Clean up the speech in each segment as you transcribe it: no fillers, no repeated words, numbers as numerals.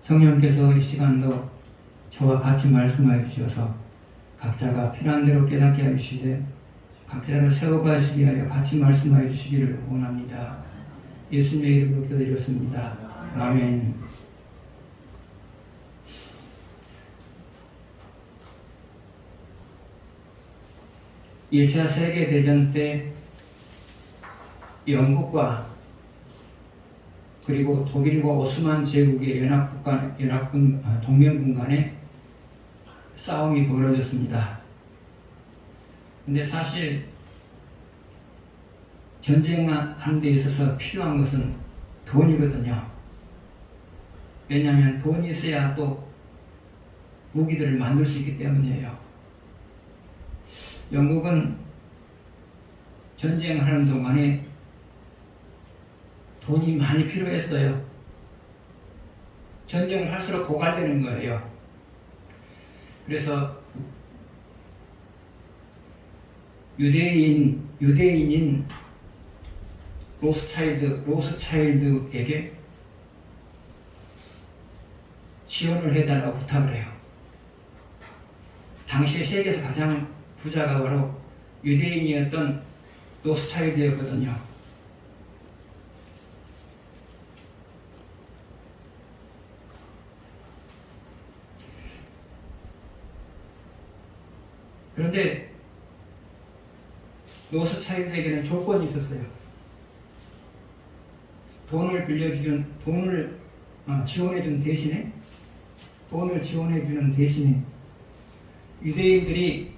성령께서 이 시간도 저와 같이 말씀하여 주셔서 각자가 필요한 대로 깨닫게 하여 주시되 각자를 세워가시기 위하여 같이 말씀하여 주시기를 원합니다. 예수님의 이름으로 기도드렸습니다. 아멘. (1차) 세계대전 때 영국과 그리고 독일과 오스만 제국의 동맹군 간에 싸움이 벌어졌습니다. 근데 사실 전쟁하는 데 있어서 필요한 것은 돈이거든요. 왜냐하면 돈이 있어야 또 무기들을 만들 수 있기 때문이에요. 영국은 전쟁하는 동안에 돈이 많이 필요했어요. 전쟁을 할수록 고갈되는 거예요. 그래서 유대인인 로스차일드에게 지원을 해달라고 부탁을 해요. 당시 세계에서 가장 부자가 바로 유대인이었던 로스차일드였거든요. 그런데 로스차일드에게는 조건이 있었어요. 돈을 지원해주는 대신에 유대인들이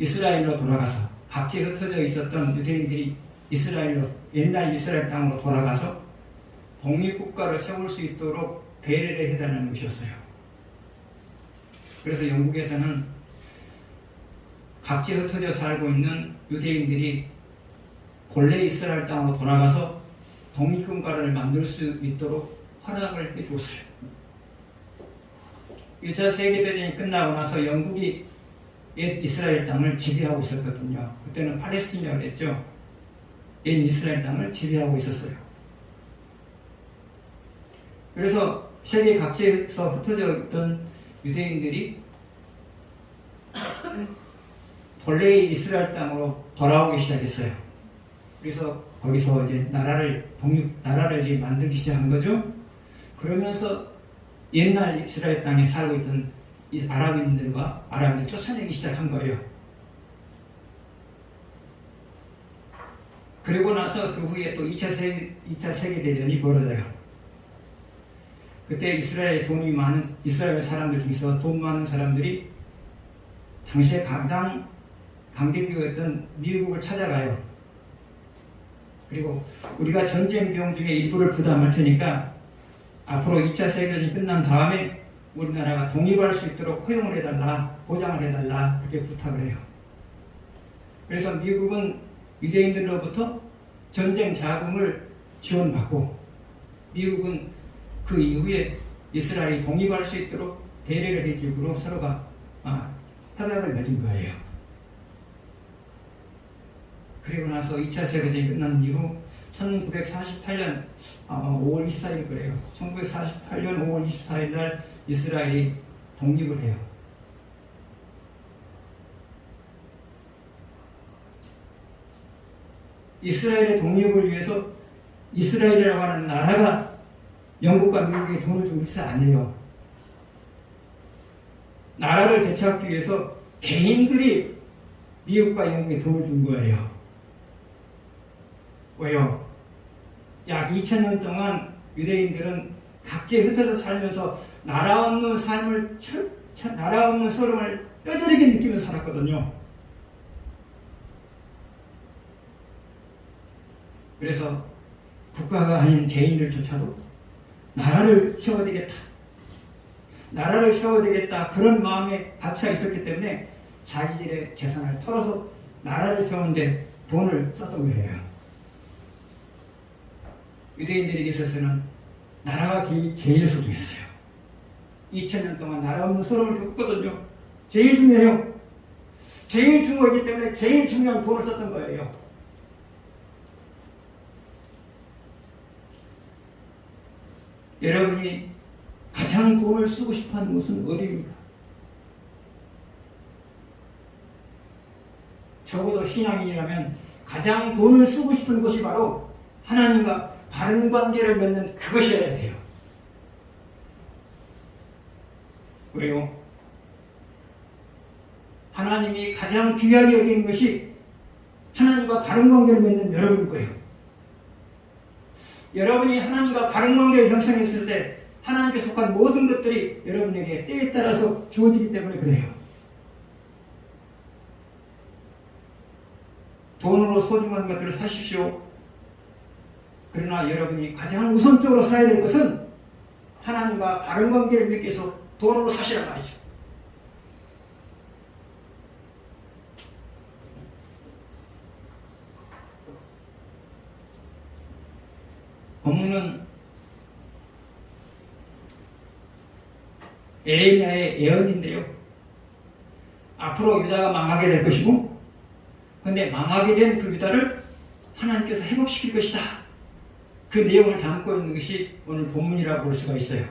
이스라엘로 돌아가서 각지에 흩어져 있었던 유대인들이 옛날 이스라엘 땅으로 돌아가서 독립국가를 세울 수 있도록 배려를 해달라는 것이었어요. 그래서 영국에서는 각지에 흩어져 살고 있는 유대인들이 본래 이스라엘 땅으로 돌아가서 독립국가를 만들 수 있도록 허락을 해주었어요. 1차 세계대전이 끝나고 나서 영국이 옛 이스라엘 땅을 지배하고 있었거든요. 그때는 팔레스틴이라고 했죠. 옛 이스라엘 땅을 지배하고 있었어요. 그래서 세계 각지에서 흩어져 있던 유대인들이 본래의 이스라엘 땅으로 돌아오기 시작했어요. 그래서 거기서 이제 나라를 이제 만들기 시작한 거죠. 그러면서 옛날 이스라엘 땅에 살고 있던 이 아랍인들 쫓아내기 시작한 거예요. 그리고 나서 그 후에 또 2차 세계대전이 벌어져요. 그때 이스라엘 사람들 중에서 돈 많은 사람들이 당시에 가장 강대국이었던 미국을 찾아가요. 그리고 우리가 전쟁 비용 중에 일부를 부담할 테니까 앞으로 2차 세계대전이 끝난 다음에 우리나라가 독립할 수 있도록 허용을 해달라, 보장을 해달라, 그렇게 부탁을 해요. 그래서 미국은 유대인들로부터 전쟁 자금을 지원받고, 미국은 그 이후에 이스라엘이 독립할 수 있도록 배려를 해주고 서로가 협약을 맺은 거예요. 그리고 나서 2차 세계대전이 끝난 이후 1948년 5월 24일 그래요. 1948년 5월 24일 날 이스라엘이 독립을 해요. 이스라엘의 독립을 위해서 이스라엘이라고 하는 나라가 영국과 미국에 돈을 준 것이 아니에요. 나라를 되찾기 위해서 개인들이 미국과 영국에 돈을 준 거예요. 왜요? 약 2000년 동안 유대인들은 각지에 흩어져 살면서 나라 없는 서름을 뼈저리게 느끼면서 살았거든요. 그래서 국가가 아닌 개인들조차도 나라를 세워야 되겠다 그런 마음에 갇혀 있었기 때문에 자기들의 재산을 털어서 나라를 세우는데 돈을 썼던 거예요. 유대인들에게 있어서는 나라가 제일 소중했어요. 2000년 동안 나라 없는 서름을 겪었거든요. 제일 중요해요. 제일 중요하기 때문에 제일 중요한 돈을 썼던 거예요. 여러분이 가장 돈을 쓰고 싶어하는 곳은 어디입니까? 적어도 신앙인이라면 가장 돈을 쓰고 싶은 곳이 바로 하나님과 바른 관계를 맺는 그것이어야 돼요. 왜요? 하나님이 가장 귀하게 여기는 것이 하나님과 바른 관계를 맺는 여러분일 거예요. 여러분이 하나님과 바른 관계를 형성했을 때 하나님께 속한 모든 것들이 여러분에게 때에 따라서 주어지기 때문에 그래요. 돈으로 소중한 것들을 사십시오. 그러나 여러분이 가장 우선적으로 사야 될 것은 하나님과 바른 관계를 맺기 위해서 돈으로 사시란 말이죠. 본문은 에레미야의 예언인데요. 앞으로 유다가 망하게 될 것이고, 근데 망하게 된 그 유다를 하나님께서 회복시킬 것이다. 그 내용을 담고 있는 것이 오늘 본문이라고 볼 수가 있어요.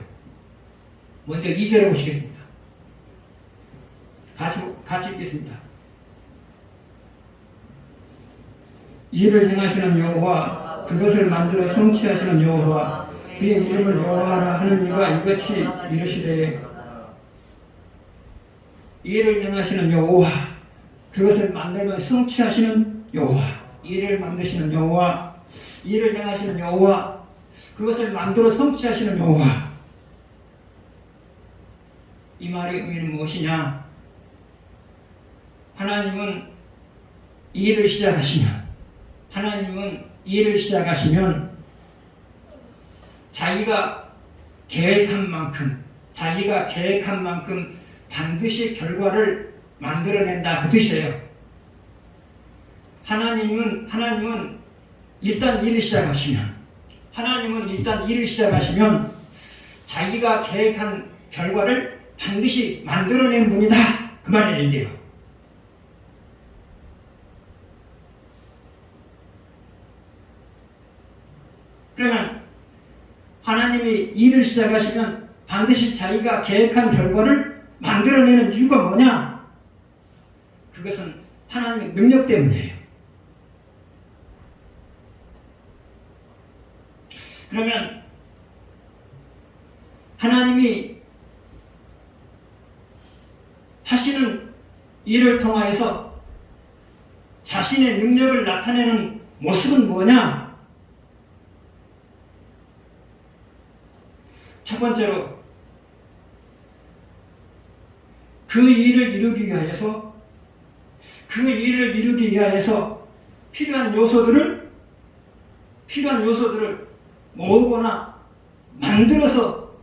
먼저 2절을 보시겠습니다. 같이 읽겠습니다. 이를 행하시는 여호와, 그것을 만들어 성취하시는 여호와, 그의 이름을 여호와라 하는 이가 이같이 이르시되, 이를 행하시는 여호와, 그것을 만들면 성취하시는 여호와, 이를 만드시는 여호와, 이를 행하시는 여호와, 그것을 만들어 성취하시는 여호와. 이 말의 의미는 무엇이냐? 하나님은 일을 시작하시면 자기가 계획한 만큼 반드시 결과를 만들어낸다, 그 뜻이에요. 하나님은 일단 일을 시작하시면 자기가 계획한 결과를 반드시 만들어낸 분이다, 그 말이에요. 그러면 하나님이 일을 시작하시면 반드시 자기가 계획한 결과를 만들어내는 이유가 뭐냐? 그것은 하나님의 능력 때문이에요. 그러면 하나님이 하시는 일을 통하여서 자신의 능력을 나타내는 모습은 뭐냐? 첫 번째로, 그 일을 이루기 위하여서 필요한 요소들을 모으거나 만들어서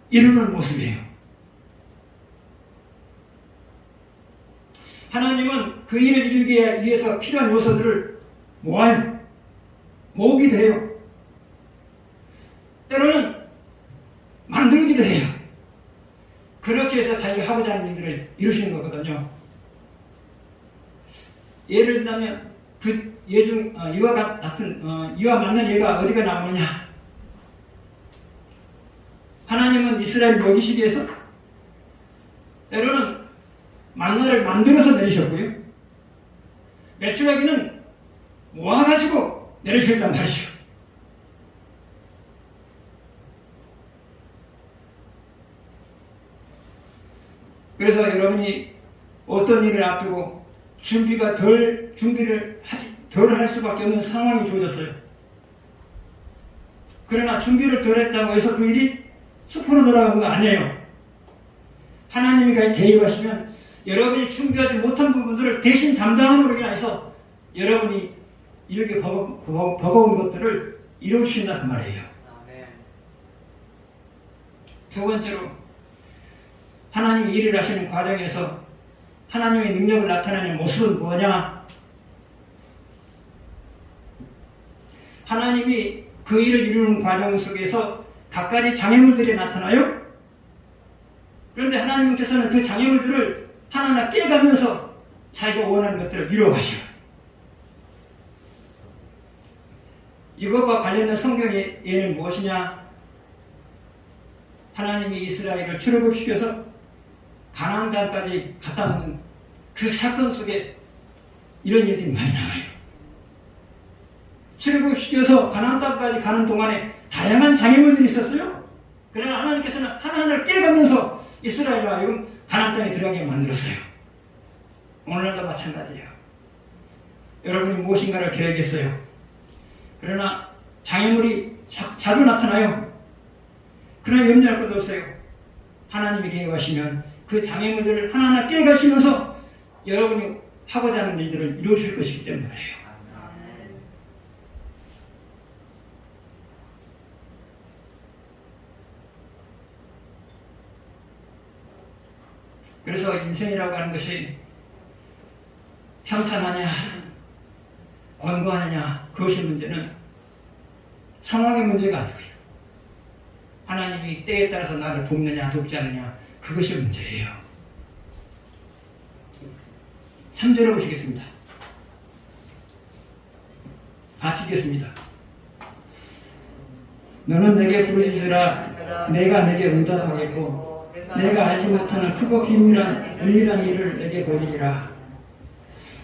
이루는 모습이에요. 하나님은 그 일을 이루기 위해서 필요한 요소들을 모으기도 해요. 때로는 만들기도 해요. 그렇게 해서 자기가 하고자 하는 일들을 이루시는 거거든요. 예를 들면 이와 맞는 예가 어디가 나오느냐? 하나님은 이스라엘을 먹이시기 위해서 때로는 만나를 만들어서 내리셨고요, 메추라기는 모아가지고 내리셨단 말이죠. 그래서 여러분이 어떤 일을 앞두고 준비를 덜 할 수밖에 없는 상황이 주어졌어요. 그러나 준비를 덜 했다고 해서 그 일이 수포로 돌아간 거 아니에요. 하나님이 개입하시면 여러분이 준비하지 못한 부분들을 대신 담당함으로 인해서 여러분이 이렇게 버거운 것들을 이루신다, 그 말이에요. 두 번째로, 하나님이 일을 하시는 과정에서 하나님의 능력을 나타내는 모습은 뭐냐? 하나님이 그 일을 이루는 과정 속에서 각가지 장애물들이 나타나요. 그런데 하나님께서는 그 장애물들을 하나하나 깨가면서 자기가 원하는 것들을 이루어가시오. 이것과 관련된 성경의 예는 무엇이냐? 하나님이 이스라엘을 출애굽시켜서 가나안 땅까지 갔다 오는 그 사건 속에 이런 일들이 많이 나와요. 출애굽시켜서 가나안 땅까지 가는 동안에 다양한 장애물들이 있었어요. 그러나 하나님께서는 하나하나를 깨가면서 이스라엘과 하여금 가나안 땅에 들어가게 만들었어요. 오늘날도 마찬가지예요. 여러분이 무엇인가를 계획했어요. 그러나 장애물이 자주 나타나요. 그러나 염려할 것도 없어요. 하나님이 계획하시면 그 장애물들을 하나하나 깨가시면서 여러분이 하고자 하는 일들을 이루어줄 것이기 때문이에요. 그래서 인생이라고 하는 것이 평탄하냐 권고하느냐 그것이 문제는 상황의 문제가 아니고요. 하나님이 때에 따라서 나를 돕느냐 돕지 않느냐 그것이 문제예요. 3절을 보시겠습니다. 같이 읽겠습니다. 너는 내게 부르짖으라 내가 내게 응답하겠고 내가 알지 못하는 크고 은밀한 일을 내게 보이리라.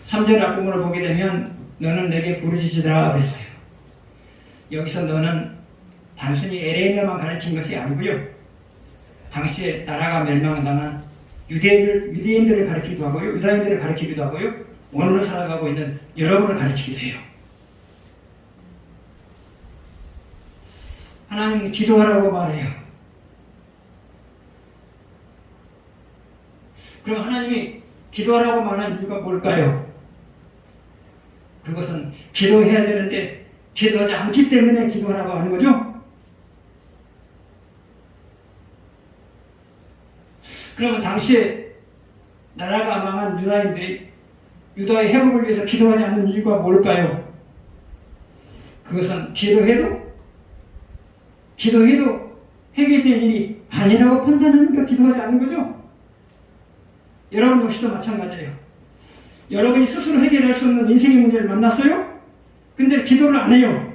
3절 앞부분을 보게 되면 너는 내게 부르짖으라 그랬어요. 여기서 너는 단순히 에레미야만 가르친 것이 아니고요. 당시에 나라가 멸망당한 유대인들을 가르치기도 하고요. 유다인들을 가르치기도 하고요. 오늘을 살아가고 있는 여러분을 가르치기도 해요. 하나님은 기도하라고 말해요. 그럼 하나님이 기도하라고 말하는 이유가 뭘까요? 그것은 기도해야 되는데 기도하지 않기 때문에 기도하라고 하는 거죠? 그러면 당시에 나라가 망한 유다인들이 유다의 회복을 위해서 기도하지 않는 이유가 뭘까요? 그것은 기도해도 해결될 일이 아니라고 판단하니까 기도하지 않는 거죠? 여러분 역시도 마찬가지예요. 여러분이 스스로 해결할 수 없는 인생의 문제를 만났어요? 근데 기도를 안 해요.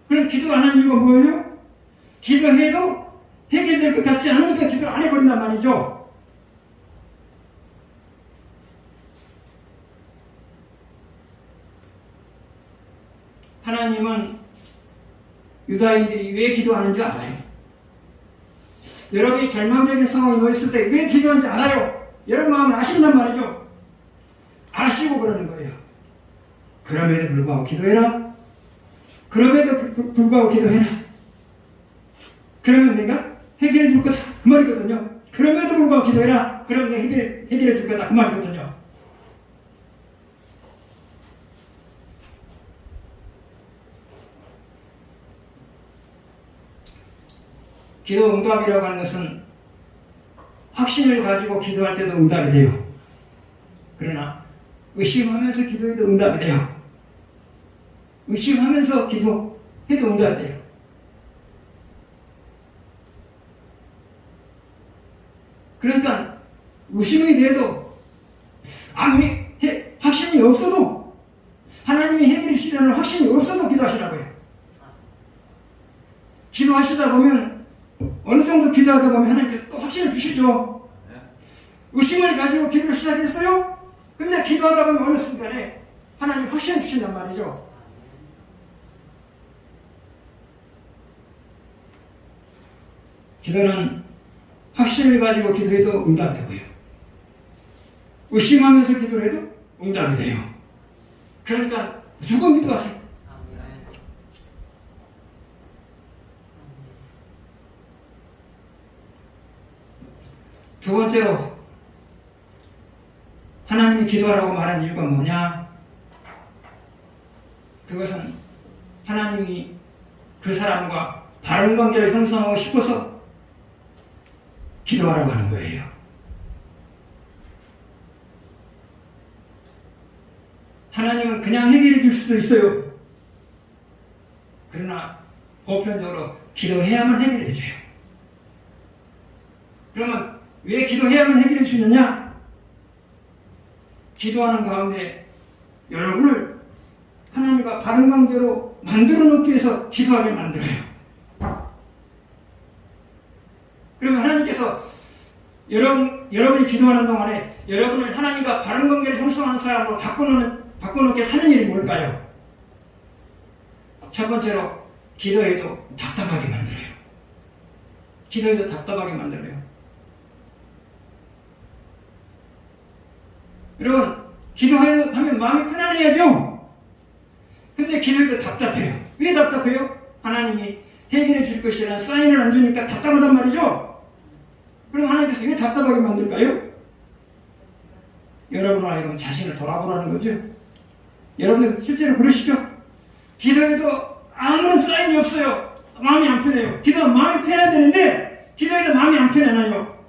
그럼 기도 안 하는 이유가 뭐예요? 기도해도 해결될 것 같지 않으니까 기도를 안 해버린단 말이죠. 하나님은 유다인들이 왜 기도하는지 알아요. 여러분이 절망적인 상황에 놓였을 때 왜 기도하는지 알아요. 여러분 마음을 아신단 말이죠. 아시고 그러는 거예요. 그럼에도 불구하고 기도해라. 그럼에도 불구하고 기도해라. 그러면 내가 해결해 줄 거다. 그 말이거든요. 그럼에도 불구하고 기도해라. 그러면 내가 해결해 줄 거다. 그 말이거든요. 기도 응답이라고 하는 것은 확신을 가지고 기도할 때도 응답이 돼요. 그러나 의심하면서 기도해도 응답이 돼요. 의심하면서 기도해도 응답이 돼요. 그러니까 의심이 돼도 확신이 없어도 하나님이 해결해 주시려는 확신이 없어도 기도하시라고요. 기도하시다 보면 어느 정도 기도하다 보면 하나님께서 또 확신을 주시죠. 의심을 가지고 기도를 시작했어요. 근데 기도하다 보면 어느 순간에 하나님 확신을 주신단 말이죠. 기도는 확신을 가지고 기도해도 응답되고요. 의심하면서 기도를 해도 응답이 돼요. 그러니까 무조건 기도하세요. 두 번째로 하나님이 기도하라고 말한 이유가 뭐냐? 그것은 하나님이 그 사람과 바른 관계를 형성하고 싶어서 기도하라고 하는 거예요. 하나님은 그냥 해결해 줄 수도 있어요. 그러나 보편적으로 기도해야만 해결해 줘요. 그러면 왜 기도해야만 해결해 주느냐? 기도하는 가운데 여러분을 하나님과 바른 관계로 만들어 놓기 위해서 기도하게 만들어요. 그러면 하나님께서 여러분이 기도하는 동안에 여러분을 하나님과 바른 관계를 형성하는 사람으로 바꿔놓게 사는 일이 뭘까요? 첫 번째로 기도해도 답답하게 만들어요. 기도해도 답답하게 만들어요. 여러분, 기도하면 마음이 편안해야죠? 근데 기도해도 답답해요. 왜 답답해요? 하나님이 해결해 줄 것이라는 사인을 안 주니까 답답하단 말이죠? 그럼 하나님께서 왜 답답하게 만들까요? 여러분과 여러분 자신을 돌아보라는 거죠. 여러분들 실제로 그러시죠? 기도해도 아무런 사인이 없어요. 마음이 안 편해요. 기도하면 마음이 편해야 되는데 기도해도 마음이 안 편해요.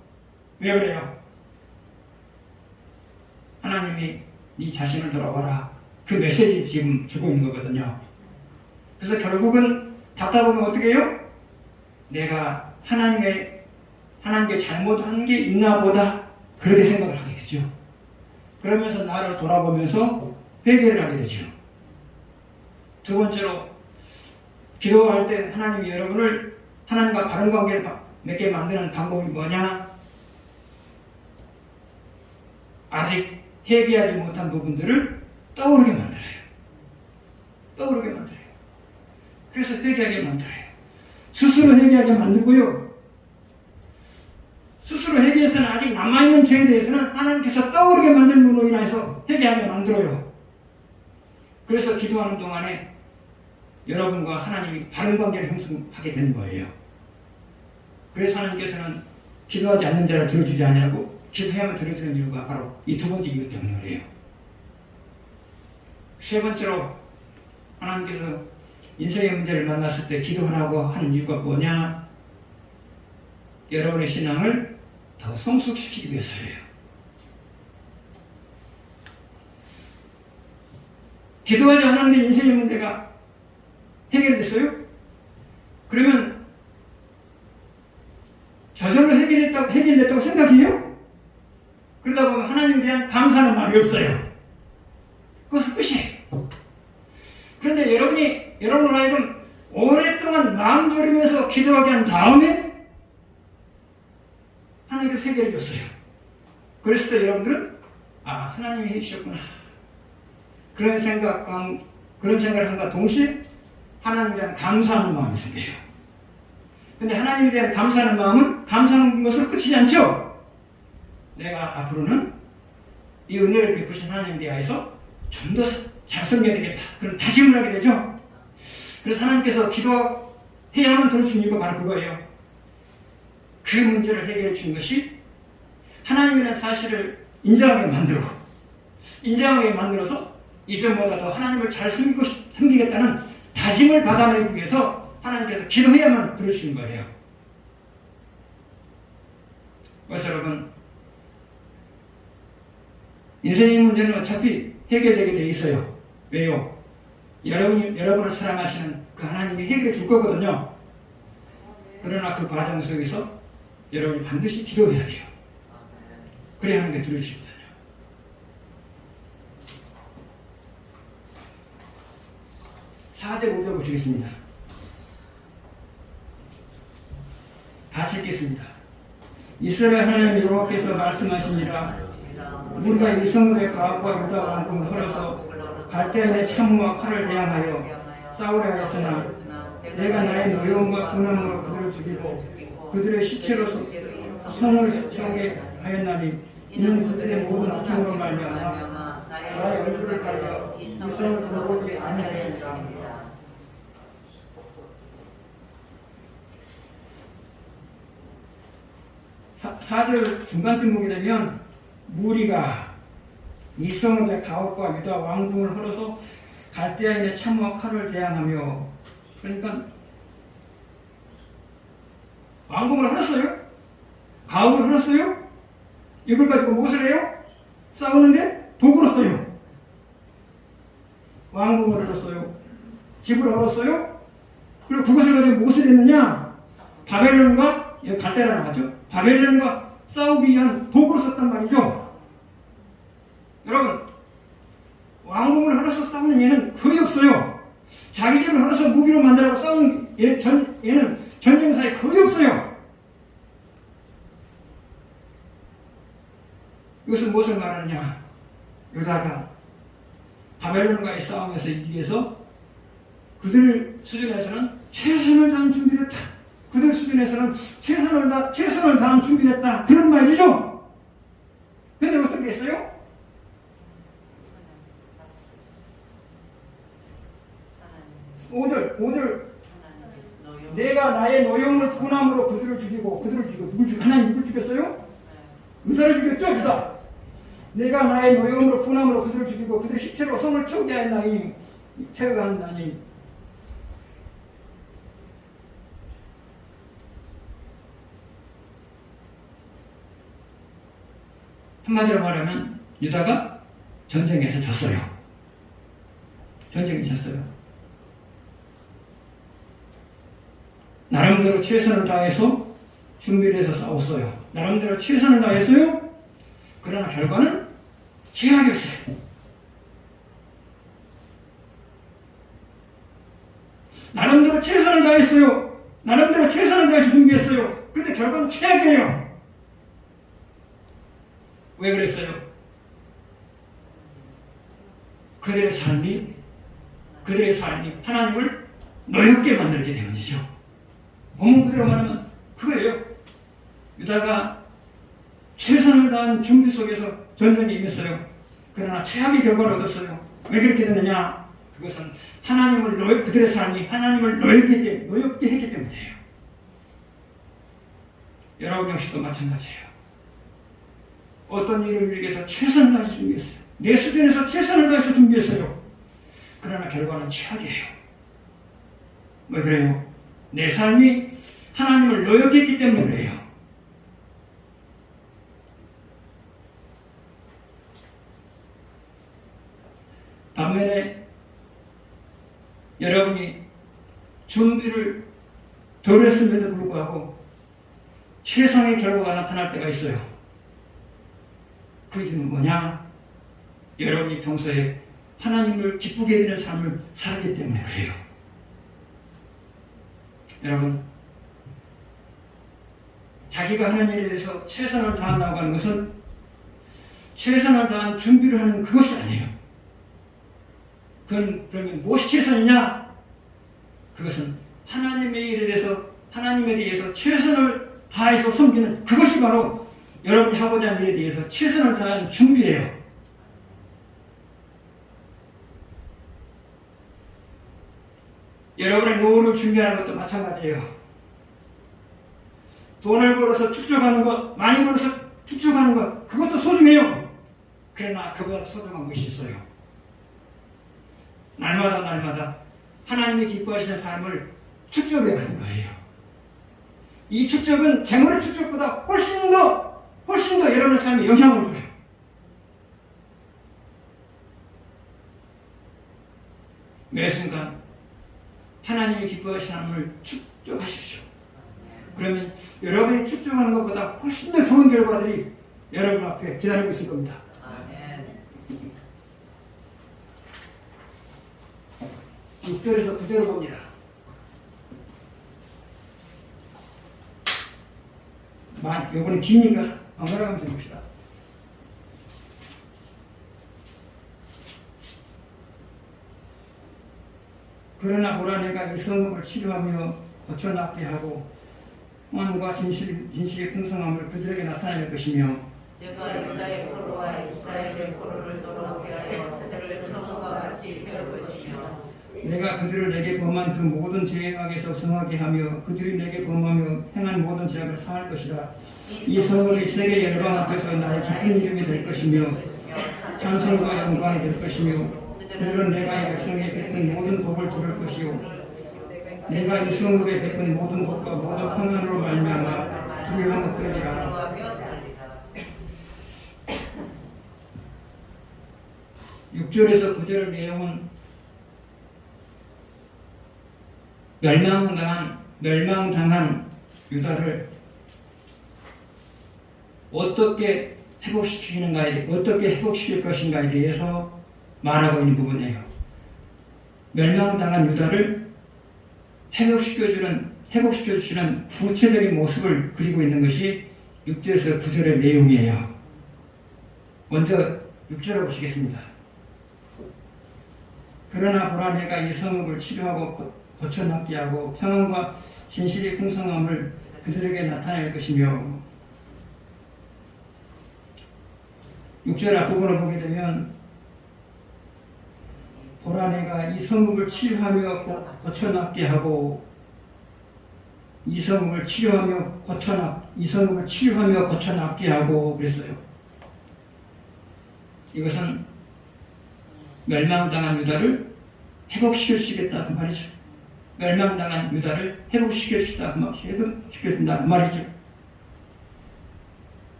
왜 그래요? 하나님이 네 자신을 돌아봐라. 그 메시지 지금 주고 있는 거거든요. 그래서 결국은 답답하면 어떻게 해요? 내가 하나님께 잘못한 게 있나 보다. 그렇게 생각을 하게 되죠. 그러면서 나를 돌아보면서 회개를 하게 되죠. 두 번째로 기도할 때 하나님이 여러분을 하나님과 바른 관계를 맺게 만드는 방법이 뭐냐? 아직 회개하지 못한 부분들을 떠오르게 만들어요. 떠오르게 만들어요. 그래서 회개하게 만들어요. 스스로 회개하게 만들고요. 스스로 회개해서는 아직 남아있는 죄에 대해서는 하나님께서 떠오르게 만들므로 인해서 회개하게 만들어요. 그래서 기도하는 동안에 여러분과 하나님이 바른 관계를 형성하게 되는 거예요. 그래서 하나님께서는 기도하지 않는 자를 들어주지 않냐고 기도해야만 들어주는 이유가 바로 이 두 번째 이유 때문에 그래요. 세 번째로 하나님께서 인생의 문제를 만났을 때 기도하라고 하는 이유가 뭐냐? 여러분의 신앙을 더 성숙시키기 위해서예요. 기도하지 않았는데 인생의 문제가 해결됐어요? 그러면 저절로 해결됐다고 생각해요? 그러다 보면 하나님에 대한 감사는 말이 없어요. 그것은 끝이에요. 그런데 여러분을 하여금 오랫동안 마음 졸이면서 기도하게 한 다음에 하나님께서 해결해 줬어요. 그랬을 때 여러분들은 하나님이 해주셨구나. 그런 생각을 한과 동시에 하나님에 대한 감사하는 마음이 생겨요. 근데 하나님에 대한 감사하는 마음은 감사하는 것으로 끝이지 않죠? 내가 앞으로는 이 은혜를 베푸신 하나님에 대하여서 좀 더 잘 섬겨야 되겠다. 그럼 다짐을 하게 되죠? 그래서 하나님께서 기도해야만 들어주신 이유가 바로 그거예요. 그 문제를 해결해 준 것이 하나님이라는 사실을 인정하게 만들어서 이전보다 더 하나님을 잘 섬기겠다는 다짐을 받아내기 위해서 하나님께서 기도해야만 들어주신 거예요. 그래서 여러분, 인생의 문제는 어차피 해결되게 돼 있어요. 왜요? 여러분을 사랑하시는 그 하나님이 해결해 줄 거거든요. 그러나 그 과정 속에서 여러분이 반드시 기도해야 돼요. 그래야 하나님께 들어주시거든요. 4절 5절 보시겠습니다. 같이 읽겠습니다. 이스라엘 하나님 여호와께서 말씀하시니라. 우리가 이 성읍의 가압과 유다 왕궁을 헐어서 갈대아인의 참호와 칼을 대항하여 싸우려 하였으나 내가 나의 노여움과 분함으로 그들을 죽이고 그들의 시체로 성을 채우게 하였나니 이는 그들의 모든 악행으로 말미암아 나의 얼굴을 가려 이 성을 돌보지 아니하였습니다. 4절 중간쯤 보게 되면 무리가 이 성읍의 가옥과 유다 왕궁을 헐어서 갈대아인의 참호와 칼을 대항하며, 그러니까 왕궁을 헐었어요? 가옥을 헐었어요? 이걸 가지고 무엇을 해요? 싸우는데 도구로 써요. 왕궁을 헐었어요. 집을 헐었어요. 그리고 그것을 가지고 무엇을 했느냐? 바벨론과, 여기 갈대아라 나왔죠? 바벨론과 싸우기 위한 도구로 썼단 말이죠. 여러분, 왕궁을 헐어서 싸우는 얘는 거의 없어요. 자기 집을 헐어서 무기로 만들라고 싸우는 얘는 전쟁사에 거의 없어요. 이것은 무엇을 말하느냐? 유다가 바벨론과의 싸움에서 이기기 위해서 그들 수준에서는 최선을 다한 준비를 했다. 그들 수준에서는 최선을 다한 준비를 했다. 그런 말이죠. 근데 어떻게 했어요? 오절 내가 나의 노용을 분함으로 그들을 죽이고 하나님 누굴 죽였어요? 유다를 죽였죠. 유다. 내가 나의 노용으로 분함으로 그들을 죽이고 그들 시체로 성을 태우게 하였나니 태워가나니 한마디로 말하면 유다가 전쟁에서 졌어요. 전쟁에 졌어요. 나름대로 최선을 다해서 준비를 해서 싸웠어요. 나름대로 최선을 다했어요. 그러나 결과는 최악이었어요. 나름대로 최선을 다했어요. 나름대로 최선을 다해서 준비했어요. 근데 결과는 최악이에요. 왜 그랬어요? 그들의 삶이 하나님을 노엽게 만들게 때문이죠. 본문 그대로 말하면 그거예요. 유다가 최선을 다한 준비 속에서 전쟁에 임했어요. 그러나 최악의 결과를 얻었어요. 왜 그렇게 됐느냐? 그것은 그들의 삶이 하나님을 노엽게 했기 때문이에요. 여러분 역시도 마찬가지예요. 어떤 일을 위해 위해서 최선을 다해서 준비했어요. 내 수준에서 최선을 다해서 준비했어요. 그러나 결과는 최악이에요. 왜 그래요? 내 삶이 하나님을 노역했기 때문에 그래요. 반면에 여러분이 준비를 덜 했음에도 불구하고 최상의 결과가 나타날 때가 있어요. 그 이유는 뭐냐? 여러분이 평소에 하나님을 기쁘게 해드리는 삶을 살기 때문에 그래요. 여러분, 자기가 하는 일에 대해서 최선을 다한다고 하는 것은 최선을 다한 준비를 하는 그것이 아니에요. 그러면 무엇이 최선이냐? 그것은 하나님의 일에 대해서 최선을 다해서 섬기는 그것이 바로 여러분이 하고자 하는 일에 대해서 최선을 다한 준비예요. 여러분의 노후를 준비하는 것도 마찬가지예요. 돈을 벌어서 축적하는 것, 많이 벌어서 축적하는 것, 그것도 소중해요. 그러나 그보다 소중한 것이 있어요. 날마다 하나님이 기뻐하시는 삶을 축적해 가는 거예요. 이 축적은 재물의 축적보다 훨씬 더 여러분의 삶에 영향을 줘요. 매 순간 하나님이 기뻐하시는 삶을 축적하십시오. 그러면 여러분이 축적하는 것보다 훨씬 더 좋은 결과들이 여러분 앞에 기다리고 있을 겁니다. 6절에서 9절을 봅니다. 이번엔 기니까 번갈아가면서 봅시다. 그러나 보라, 내가 이 성읍을 치료하며 고쳐낫게 하고 평안과 진실의 풍성함을 그들에게 나타낼 것이며 내가 유다의 포로와 이스라엘의 포로를 돌아오게 하여 그들을 처음과 같이 세울 것이며 내가 그들을 내게 범한 그 모든 죄악에서 성하게 하며 그들이 내게 범하며 행한 모든 죄악을 사할 것이라. 이 성읍이 세계 열방 앞에서 나의 깊은 이름이 될 것이며 찬송과 영광이 될 것이며 그들은 내가 이 백성에 베푼 모든 복을 들을 것이요 내가 이 성읍에 베푼 모든 복과 모든 평안으로 말미암아 두려움을 떨리라. 6절에서 9절 내용은 멸망당한 유다를 어떻게 회복시킬 것인가에 대해서 말하고 있는 부분이에요. 멸망당한 유다를 회복시켜주는 구체적인 모습을 그리고 있는 것이 6절에서 9절의 내용이에요. 먼저 6절을 보시겠습니다. 그러나 보라 내가 이 성읍을 치료하고 고쳐놨게 하고 평안과 진실의 풍성함을 그들에게 나타낼 것이며 6절 앞부분을 보게 되면 보라 내가 이 성읍을 치료하며 고쳐놨게 하고 이 성읍을 치료하며 고쳐놨게 하고 그랬어요. 이것은 멸망당한 유다를 회복시켜주시겠다 그 말이죠. 멸망당한 유다를 회복시켜주시다 그 말이죠.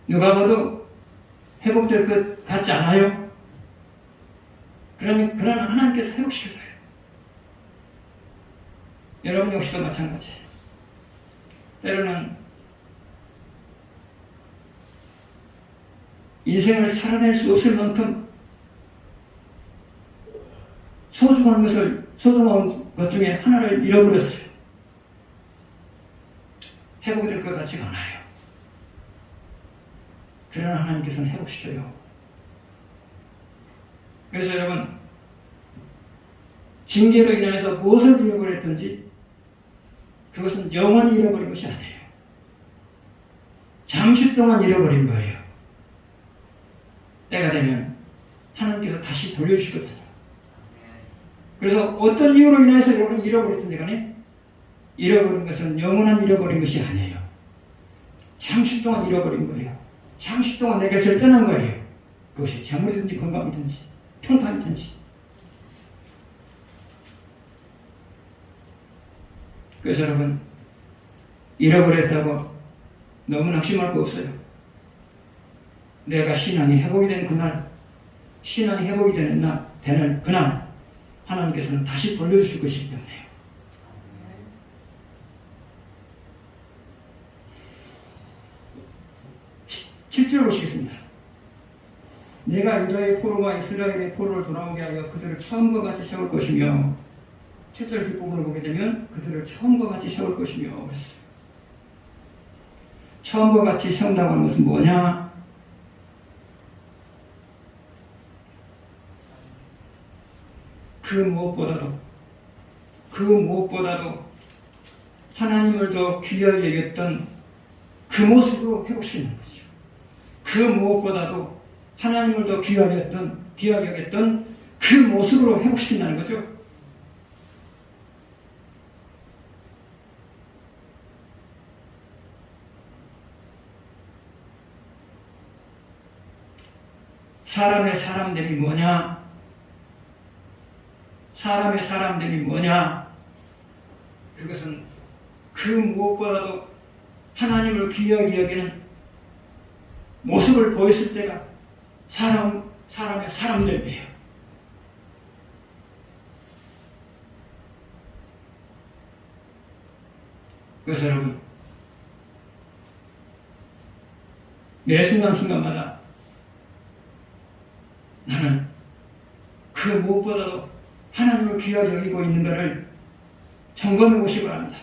누가 봐도 회복될 것 같지 않아요? 그러나 하나님께서 회복시켜줘요. 여러분 역시도 마찬가지. 때로는 인생을 살아낼 수 없을 만큼 소중한 것 중에 하나를 잃어버렸어요. 회복이 될 것 같지가 않아요. 그러나 하나님께서는 회복시켜요. 그래서 여러분, 징계로 인해서 무엇을 잃어버렸든지 그것은 영원히 잃어버린 것이 아니에요. 잠시 동안 잃어버린 거예요. 때가 되면 하나님께서 다시 돌려주시거든요. 그래서 어떤 이유로 인해서 여러분이 잃어버렸든지 간에 잃어버린 것은 영원한 잃어버린 것이 아니에요. 잠시 동안 잃어버린 거예요. 잠시 동안 내 곁을 떠난 거예요. 그것이 재물이든지 건강이든지 평판이든지. 그래서 여러분, 잃어버렸다고 너무 낙심할 거 없어요. 내가 신앙이 회복이 되는 그날, 신앙이 회복이 되는 그날 하나님께서는 다시 돌려주실 것이기 때문에요. 실제로 보시겠습니다. 내가 유다의 포로와 이스라엘의 포로를 돌아오게 하여 그들을 처음과 같이 세울 것이며 7절 뒷부분을 보게 되면 그들을 처음과 같이 세울 것이며 그랬어요. 처음과 같이 세운다고 하는 것은 뭐냐? 그 무엇보다도 하나님을 더 귀하게 여겼던 그 모습으로 회복시키는 것이죠. 그 무엇보다도 하나님을 더 귀하게 여겼던 그 모습으로 회복시킨다는 거죠. 사람의 사람됨이 뭐냐? 사람의 사람됨이 뭐냐? 그것은 그 무엇보다도 하나님을 귀하게 여기는 모습을 보였을 때가 사람의 사람됨이에요. 그래서 여러분, 매 순간순간마다 나는 그 무엇보다도 하나님을 귀하게 여기고 있는 것을 점검해 보시기 바랍니다.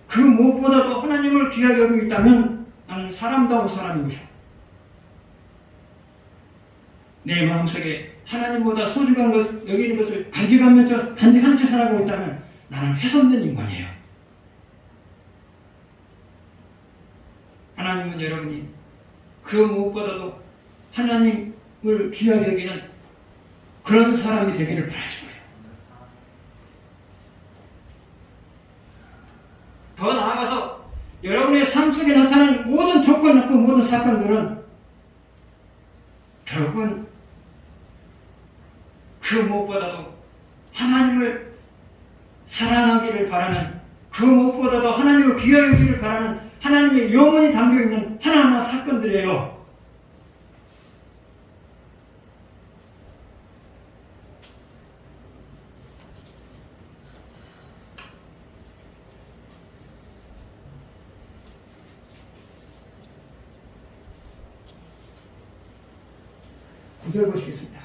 그 무엇보다도 하나님을 귀하게 여기고 있다면 나는 사람다운 사람이고요. 내 마음속에 하나님보다 소중한 것, 여기는 것을 간직한 채 살아가고 있다면 나는 훼손된 인간이에요. 하나님은 여러분이 그 무엇보다도 하나님을 귀하게 여기는 그런 사람이 되기를 바라시고요. 더 나아가서 여러분의 삶 속에 나타나는 모든 조건 나쁜 모든 사건들은 결국은 그 무엇보다도 하나님을 사랑하기를 바라는, 그 무엇보다도 하나님을 귀하게 여기기를 바라는 하나님의 영혼이 담겨있는 하나하나 사건들이에요. 구절 보시겠습니다.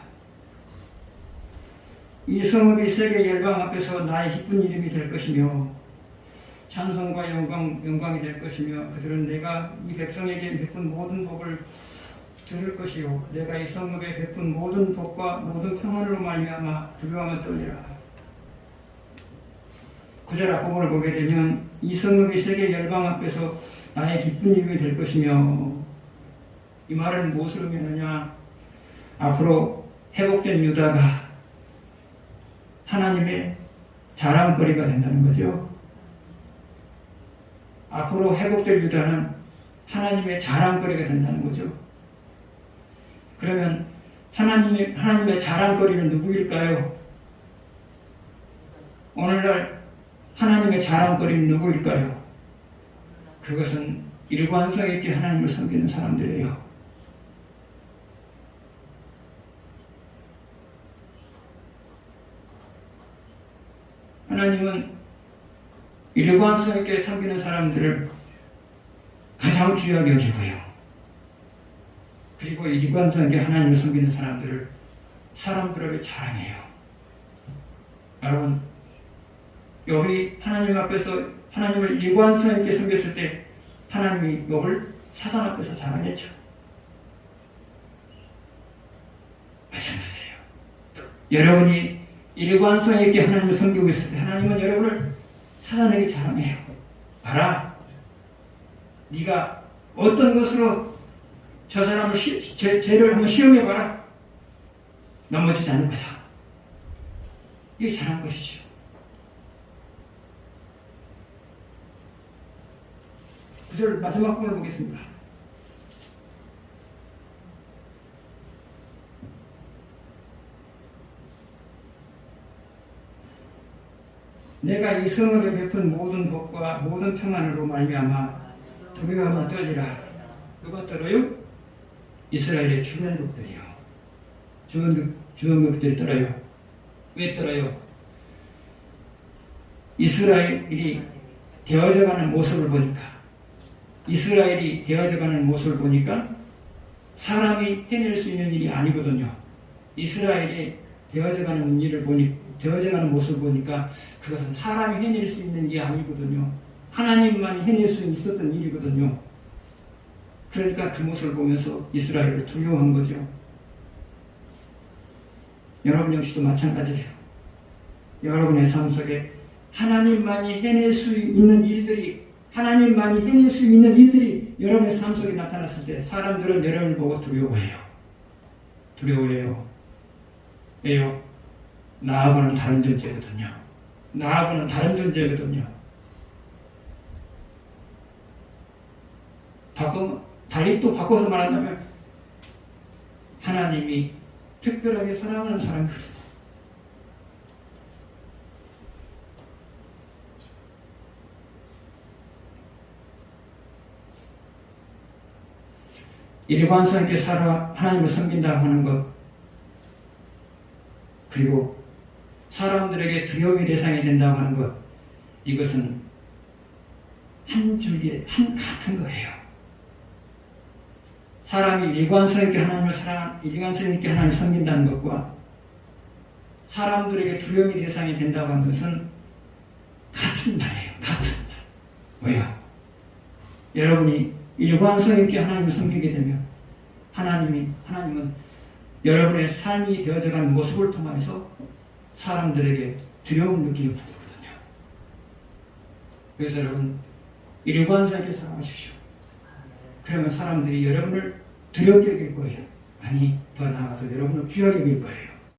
이 성읍이 세계 열방 앞에서 나의 기쁜 이름이 될 것이며 찬송과 영광이 될 것이며 그들은 내가 이 백성에게 베푼 모든 복을 들을 것이요 내가 이 성읍에 베푼 모든 복과 모든 평안으로 말미암아 두려워하며 떨리라. 9절 앞부분을 보게 되면 이 성읍이 세계 열방 앞에서 나의 기쁜 이유가 될 것이며 이 말은 무엇을 의미하느냐? 앞으로 회복된 유다가 하나님의 자랑거리가 된다는 거죠. 앞으로 회복될 유다는 하나님의 자랑거리가 된다는 거죠. 그러면 하나님의 자랑거리는 누구일까요? 오늘날 하나님의 자랑거리는 누구일까요? 그것은 일관성 있게 하나님을 섬기는 사람들이에요. 하나님은 일관성 있게 섬기는 사람들을 가장 귀하게 여기고요. 그리고 일관성 있게 하나님을 섬기는 사람들을 사람들에게 자랑해요. 여러분, 욥이 하나님 앞에서 하나님을 일관성 있게 섬겼을 때 하나님이 욥을 사단 앞에서 자랑했죠. 마찬가지예요. 여러분이 일관성 있게 하나님을 섬기고 있을 때 하나님은 여러분을 사단에게 자랑해요. 봐라, 네가 어떤 것으로 저 사람을 죄를 한번 시험해봐라. 넘어지지 않을 거다. 이게 잘한 것이죠. 구절 마지막 부분을 보겠습니다. 내가 이 성읍에 베푼 모든 복과 모든 평안으로 말미암아 두려워하며 떨리라. 누가 떨어요? 이스라엘의 주변국들이요. 주변국들이 떨어요. 왜 떨어요? 이스라엘이 되어져가는 모습을 보니까 사람이 해낼 수 있는 일이 아니거든요. 이스라엘이 되어져가는 모습을 보니까 그것은 사람이 해낼 수 있는 일이 아니거든요. 하나님만이 해낼 수 있었던 일이거든요. 그러니까 그 모습을 보면서 이스라엘을 두려워한 거죠. 여러분 역시도 마찬가지예요. 여러분의 삶 속에 하나님만이 해낼 수 있는 일들이 여러분의 삶 속에 나타났을 때 사람들은 여러분을 보고 두려워해요. 왜요? 나하고는 다른 존재거든요. 또 바꿔서 말한다면 하나님이 특별하게 사랑하는 사람이거든요. 일관성 있게 하나님을 섬긴다고 하는 것, 그리고 사람들에게 두려움의 대상이 된다고 하는 것, 이것은 한 줄기에 같은 거예요. 사람이 일관성 있게 하나님을 섬긴다는 것과 사람들에게 두려움의 대상이 된다고 하는 것은 같은 말이에요. 왜요? 여러분이 일관성 있게 하나님을 섬기게 되면 하나님은 여러분의 삶이 되어져가는 모습을 통해서 사람들에게 두려움을 느끼게 만들거든요. 그래서 여러분, 일관성 있게 살아가십시오. 그러면 사람들이 여러분을 두렵게 여길 거예요. 아니, 더 나아가서 여러분을 귀하게 여길 거예요.